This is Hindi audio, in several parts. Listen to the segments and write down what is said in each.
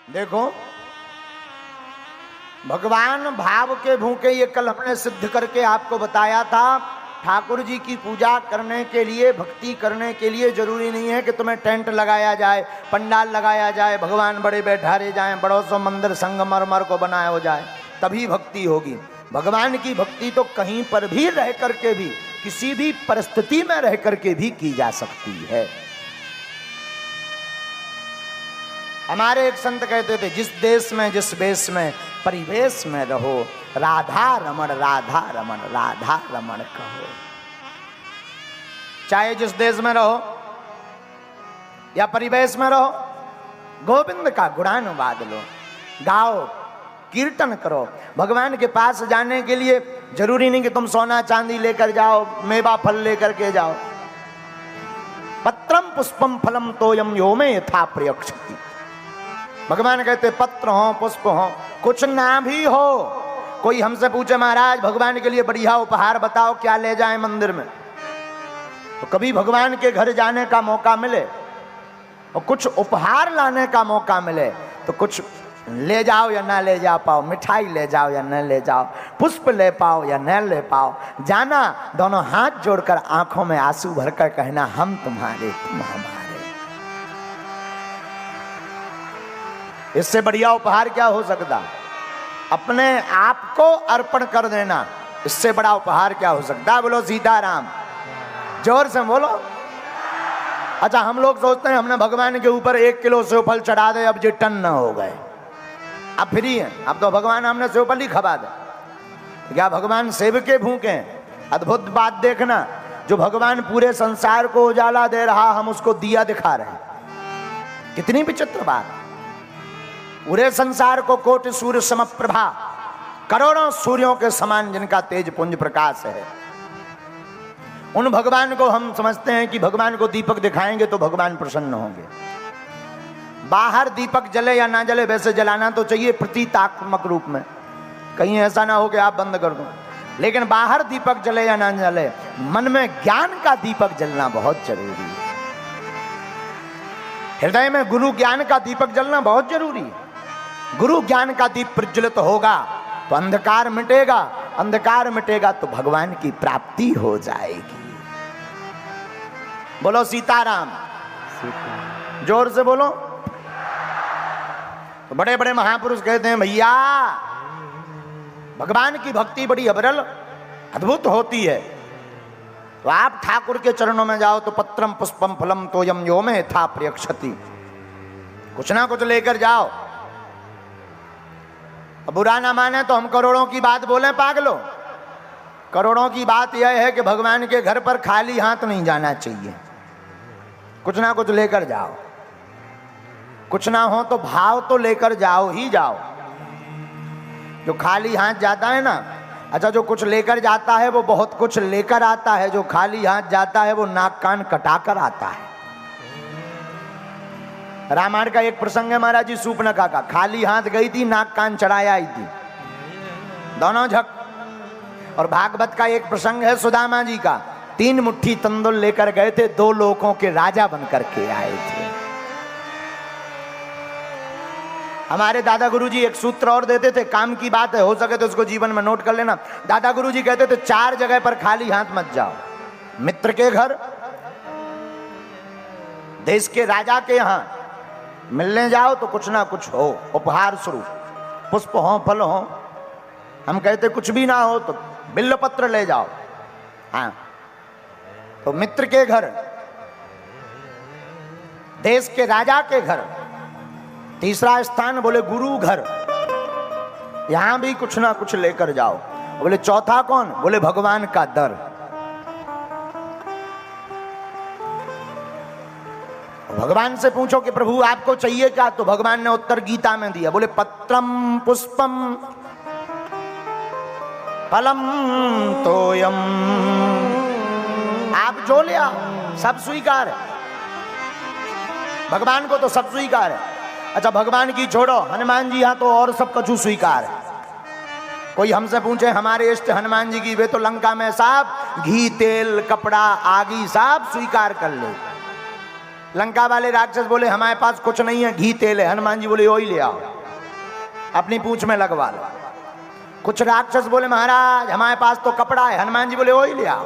देखो भगवान भाव के भूखे, ये कल हमने सिद्ध करके आपको बताया था। ठाकुर जी की पूजा करने के लिए, भक्ति करने के लिए जरूरी नहीं है कि तुम्हें टेंट लगाया जाए, पंडाल लगाया जाए, भगवान बड़े बैठारे जाएं, बड़ों सो मंदिर संगमरमर को बनाया हो जाए तभी भक्ति होगी। भगवान की भक्ति तो कहीं पर भी रह करके भी, किसी भी परिस्थिति में रह करके भी की जा सकती है। हमारे एक संत कहते थे, जिस देश में जिस वेश में परिवेश में रहो, राधा रमण राधा रमण राधा रमण कहो। चाहे जिस देश में रहो या परिवेश में रहो, गोविंद का गुणानुवाद लो, गाओ, कीर्तन करो। भगवान के पास जाने के लिए जरूरी नहीं कि तुम सोना चांदी लेकर जाओ, मेवा फल लेकर के जाओ। पत्रम पुष्पम फलम तोयम यो में यथा प्रयक्षति। भगवान कहते पत्र हो, पुष्प हो, कुछ ना भी हो। कोई हमसे पूछे, महाराज भगवान के लिए बढ़िया उपहार बताओ, क्या ले जाएं मंदिर में? तो कभी भगवान के घर जाने का मौका मिले और कुछ उपहार लाने का मौका मिले तो कुछ ले जाओ या ना ले जा पाओ, मिठाई ले जाओ या न ले जाओ, पुष्प ले पाओ या न ले पाओ, जाना दोनों हाथ जोड़कर आंखों में आंसू भरकर कहना, हम तुम्हारे तुम हमारे। इससे बढ़िया उपहार क्या हो सकता? अपने आप को अर्पण कर देना, इससे बड़ा उपहार क्या हो सकता? बोलो सीताराम, जोर से बोलो। अच्छा, हम लोग सोचते हैं हमने भगवान के ऊपर 1 किलो सेव फल चढ़ा दे, अब ये टन न हो गए, अब फ्री है, अब तो भगवान हमने सेव फल ही खबा दे। क्या भगवान सेव के भूखे हैं? अद्भुत बात देखना, जो भगवान पूरे संसार को उजाला दे रहा, हम उसको दिया दिखा रहे हैं। कितनी विचित्र बात। पूरे संसार को कोटि सूर्य समप्रभा, करोड़ों सूर्यों के समान जिनका तेज पुंज प्रकाश है, उन भगवान को हम समझते हैं कि भगवान को दीपक दिखाएंगे तो भगवान प्रसन्न होंगे। बाहर दीपक जले या ना जले, वैसे जलाना तो चाहिए प्रतीकात्मक रूप में, कहीं ऐसा ना हो कि आप बंद कर दो। लेकिन बाहर दीपक जले या ना जले, मन में ज्ञान का दीपक जलना बहुत जरूरी है। हृदय में गुरु ज्ञान का दीपक जलना बहुत जरूरी है। गुरु ज्ञान का दीप प्रज्वलित होगा तो अंधकार मिटेगा, अंधकार मिटेगा तो भगवान की प्राप्ति हो जाएगी। बोलो सीताराम, जोर से बोलो। तो बड़े बड़े महापुरुष कहते हैं, भैया भगवान की भक्ति बड़ी अविरल अद्भुत होती है। तो आप ठाकुर के चरणों में जाओ तो पत्रम पुष्पम फलम तोयम यो में यथा प्रयक्षति, कुछ ना कुछ लेकर जाओ। अब बुरा ना माने तो हम करोड़ों की बात बोले पागलों। करोड़ों की बात यह है कि भगवान के घर पर खाली हाथ नहीं जाना चाहिए, कुछ ना कुछ लेकर जाओ। कुछ ना हो तो भाव तो लेकर जाओ ही जाओ। जो खाली हाथ जाता है ना, अच्छा जो कुछ लेकर जाता है वो बहुत कुछ लेकर आता है, जो खाली हाथ जाता है वो नाक कान कटाकर आता है। रामायण का एक प्रसंग है महाराज जी, सूर्पनखा का। खाली हाथ गई थी, नाक कान चढ़ाया आई थी, दोनों झक। और भागवत का एक प्रसंग है सुदामा जी का, 3 मुट्ठी तंदुल लेकर गए थे, 2 लोकों के राजा बनकर के आए थे। हमारे दादा गुरुजी एक सूत्र और देते थे, काम की बात है, हो सके तो उसको जीवन में नोट कर लेना। दादा गुरुजी कहते थे 4 जगह पर खाली हाथ मत जाओ। मित्र के घर, देश के राजा के यहां मिलने जाओ तो कुछ ना कुछ हो, उपहार स्वरूप, पुष्प हो, फल हो। हम कहते कुछ भी ना हो तो बिल्व पत्र ले जाओ। हाँ, तो मित्र के घर, देश के राजा के घर, तीसरा स्थान बोले गुरु घर, यहां भी कुछ ना कुछ लेकर जाओ। बोले चौथा कौन? बोले भगवान का दर। भगवान से पूछो कि प्रभु आपको चाहिए क्या, तो भगवान ने उत्तर गीता में दिया, बोले पत्रम पुष्पम फलम तोयम। आप जो ले आओ सब स्वीकार है, भगवान को तो सब स्वीकार है। अच्छा भगवान की छोड़ो, हनुमान जी यहाँ तो और सब कछु स्वीकार है। कोई हमसे पूछे हमारे इष्ट हनुमान जी की, वे तो लंका में साहब घी तेल कपड़ा आगी सब स्वीकार कर ले, लंका वाले राक्षस बोले हमारे पास कुछ नहीं है, घी तेल है। हनुमान जी बोले वही ले आओ, अपनी पूंछ में लगवा लो। कुछ राक्षस बोले महाराज हमारे पास तो कपड़ा है। हनुमान जी बोले वही ले आओ।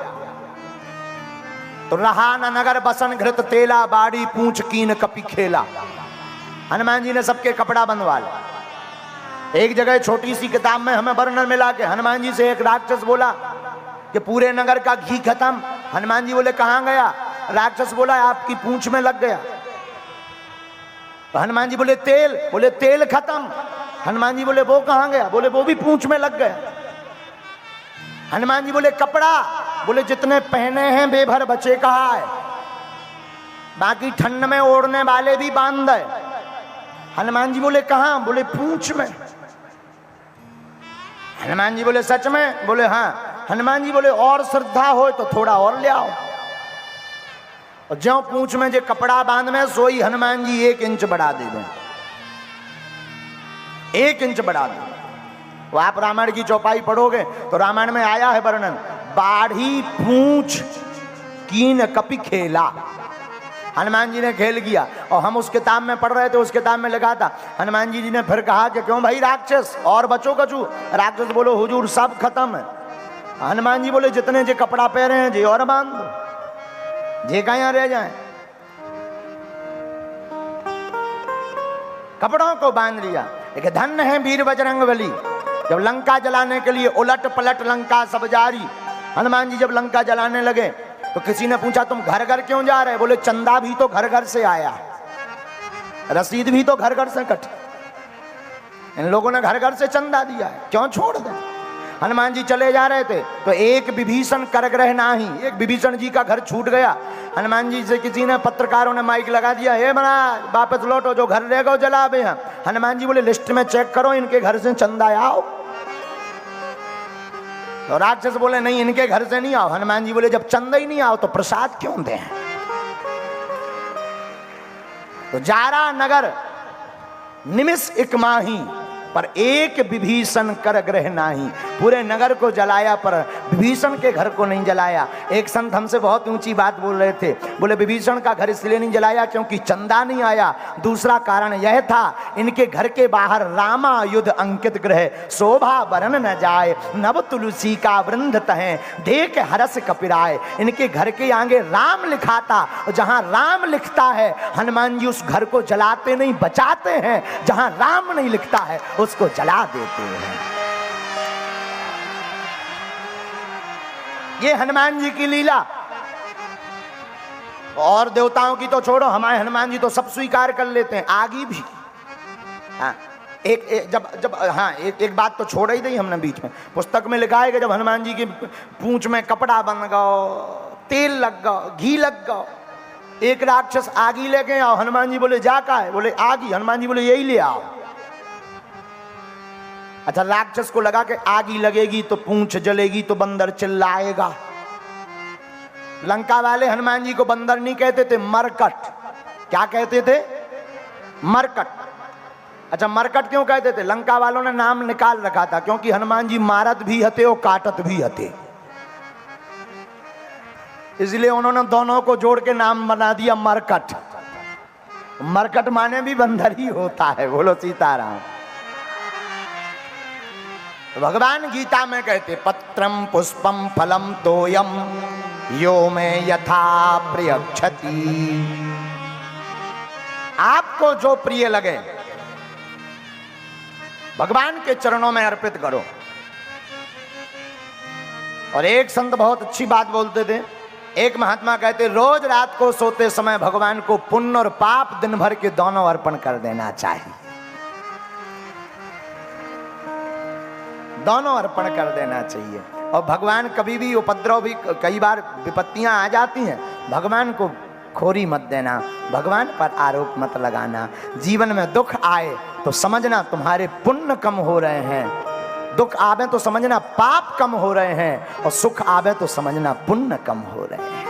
तो रहा न नगर बसन घृत तेला, बाड़ी पूंछ कीन कपि खेला। हनुमान जी ने सबके कपड़ा बनवा लिया। एक जगह छोटी सी किताब में हमें वर्णन मिला कि हनुमान जी से एक राक्षस बोला कि पूरे नगर का घी खत्म। हनुमान जी बोले कहां गया? राक्षस बोला आपकी पूंछ में लग गया। तो हनुमान जी बोले तेल? बोले तेल खत्म। हनुमान जी बोले वो कहां गया? बोले वो भी पूंछ में लग गया। हनुमान जी बोले कपड़ा? बोले जितने पहने हैं बेभर बचे कहा है, बाकी ठंड में ओढ़ने वाले भी बांध है। हनुमान जी बोले कहां? बोले पूंछ में। हनुमान जी बोले सच में? बोले हाँ। हनुमान जी बोले और श्रद्धा हो तो थोड़ा और ले आओ। और ज्यों पूंछ में जो कपड़ा बांध में सोई हनुमान जी 1 इंच बढ़ा दे दें, 1 इंच बढ़ा दे। वो आप रामायण की चौपाई पढ़ोगे तो रामायण में आया है वर्णन, बाढ़ी पूंछ कीन कपि खेला। हनुमान जी ने खेल किया। और हम उस किताब में पढ़ रहे थे, उस किताब में लिखा था, हनुमान जी ने फिर कहा कि क्यों भाई राक्षस और बचो कछु? राक्षस बोलो हुजूर सब खत्म है। हनुमान जी बोले जितने जे कपड़ा पहने हैं जे और बांध दो, जे कहां रह जाए। कपड़ों को बांध लिया। एक धन्य है वीर बजरंगबली, जब लंका जलाने के लिए उलट पलट लंका सब जारी। हनुमान जी जब लंका जलाने लगे तो किसी ने पूछा तुम घर घर क्यों जा रहे? बोले चंदा भी तो घर घर से आया, रसीद भी तो घर घर से कटी। इन लोगों ने घर घर से चंदा दिया है, क्यों छोड़ दें? हनुमान जी चले जा रहे थे तो एक विभीषण करग्रह नाही, एक विभीषण जी का घर छूट गया। हनुमान जी से किसी ने, पत्रकारों ने माइक लगा दिया, हे महाराज वापस लौटो, जो घर रह गए जला बे हैं। हनुमान जी बोले लिस्ट में चेक करो इनके घर से चंदा आओ। तो राक्षस बोले नहीं इनके घर से नहीं आओ। हनुमान जी बोले जब चंदा ही नहीं आओ तो प्रसाद क्यों दें? तो जारा नगर निमिष एक माही, पर एक विभीषण कर ग्रह नाही। पूरे नगर को जलाया पर विभीषण के घर को नहीं जलाया। एक संत हमसे बहुत ऊंची बात बोल रहे थे, बोले विभीषण का घर इसलिए नहीं जलाया क्योंकि चंदा नहीं आया। दूसरा कारण यह था इनके घर के बाहर रामायुध अंकित ग्रह, शोभा बरन न जाए, नव तुलसी का वृंद तहें, देख हरस कपिराए। इनके घर के आगे राम लिखा था, और जहां राम लिखता है हनुमान जी उस घर को जलाते नहीं बचाते हैं, जहां राम नहीं लिखता है उसको जला देते हैं। ये हनुमान जी की लीला। और देवताओं की तो छोड़ो, हमारे हनुमान जी तो सब स्वीकार कर लेते हैं, आगे भी। हाँ, एक बात तो छोड़ ही दी हमने बीच में। पुस्तक में लिखा है कि जब हनुमान जी की पूंछ में कपड़ा बन गो, तेल लग गो, घी लग गो, एक राक्षस आगी लेके आओ। हनुमान जी बोले जा का है? बोले आगी। हनुमान जी बोले यही ले आओ। अच्छा, राक्षस को लगा कि आगी लगेगी तो पूंछ जलेगी तो बंदर चिल्लाएगा। लंका वाले हनुमान जी को बंदर नहीं कहते थे, मरकट। क्या कहते थे? मरकट। अच्छा, मरकट क्यों कहते थे? लंका वालों ने नाम निकाल रखा था, क्योंकि हनुमान जी मारत भी हते और काटत भी हते, इसलिए उन्होंने दोनों को जोड़ के नाम बना दिया मरकट। मरकट माने भी बंदर ही होता है। बोलो सीताराम। भगवान गीता में कहते पत्रम पुष्पम फलम तोयम यो में यथा प्रियक्षति। आपको जो प्रिय लगे भगवान के चरणों में अर्पित करो। और एक संत बहुत अच्छी बात बोलते थे, एक महात्मा कहते रोज रात को सोते समय भगवान को पुण्य और पाप दिन भर के दोनों अर्पण कर देना चाहिए। दोनों अर्पण कर देना चाहिए। और भगवान कभी भी उपद्रव भी, कई बार विपत्तियां आ जाती हैं, भगवान को खोरी मत देना, भगवान पर आरोप मत लगाना। जीवन में दुख आए तो समझना तुम्हारे पुण्य कम हो रहे हैं, दुख आवे तो समझना पाप कम हो रहे हैं, और सुख आवे तो समझना पुण्य कम हो रहे हैं।